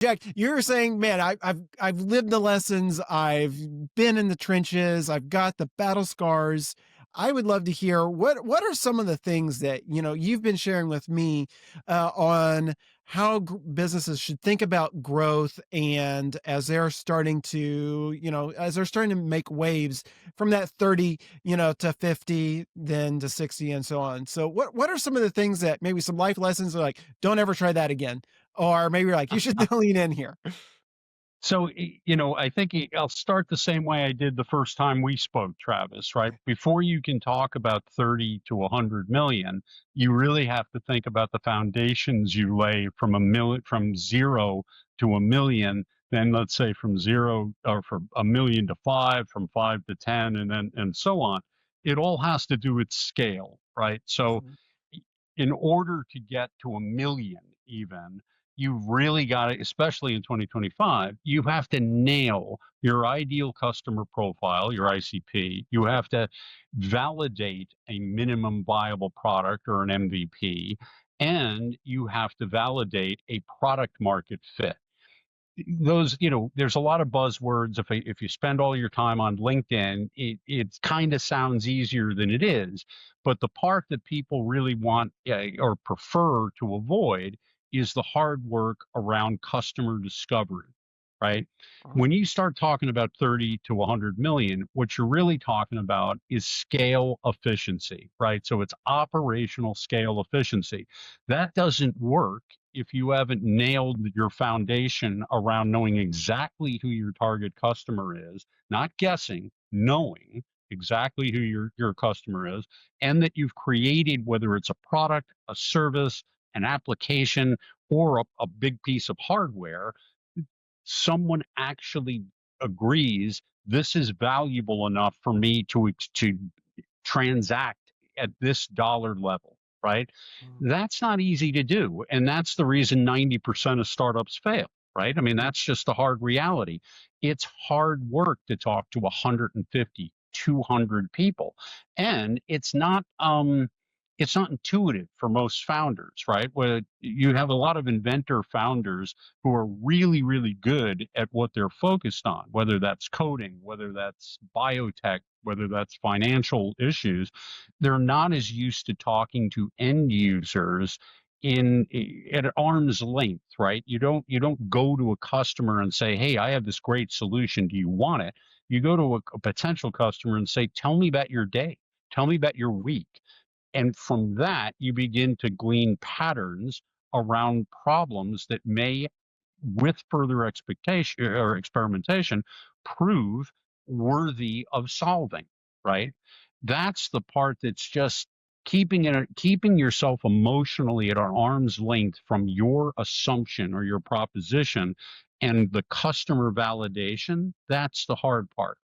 Jack, you're saying, man, I've lived the lessons. I've been in the trenches. I've got the battle scars. I would love to hear what are some of the things that you've been sharing with me on how businesses should think about growth, and as they're starting to make waves from that 30 to 50, then to 60, and so on. So what are some of the things that maybe some life lessons are like, don't ever try that again, or maybe you're like, you should lean in here. So, I think I'll start the same way I did the first time we spoke, Travis, right? Before you can talk about 30 to 100 million, you really have to think about the foundations you lay from from zero to a million. Then let's say from zero or from a million to five, from five to 10, and so on. It all has to do with scale, right? So Mhm. in order to get to a million, even, you've really got to, especially in 2025, you have to nail your ideal customer profile, your ICP. You have to validate a minimum viable product or an MVP, and you have to validate a product market fit. Those, there's a lot of buzzwords. If you spend all your time on LinkedIn, it kind of sounds easier than it is. But the part that people really want, or prefer to avoid, is the hard work around customer discovery, right? Oh. When you start talking about 30 to 100 million, what you're really talking about is scale efficiency, right? So it's operational scale efficiency. That doesn't work if you haven't nailed your foundation around knowing exactly who your target customer is, not guessing, knowing exactly who your customer is, and that you've created, whether it's a product, a service, an application, or a big piece of hardware, someone actually agrees this is valuable enough for me to transact at this dollar level, right? Mm. That's not easy to do. And that's the reason 90% of startups fail, right? I mean, that's just the hard reality. It's hard work to talk to 150, 200 people. And it's not intuitive for most founders, right? Where you have a lot of inventor founders who are really, really good at what they're focused on, whether that's coding, whether that's biotech, whether that's financial issues. They're not as used to talking to end users in at arm's length, right? You don't go to a customer and say, hey, I have this great solution, do you want it? You go to a potential customer and say, tell me about your day, tell me about your week. And from that, you begin to glean patterns around problems that may, with further expectation or experimentation, prove worthy of solving, right? That's the part that's just keeping yourself emotionally at an arm's length from your assumption or your proposition, and the customer validation. That's the hard part.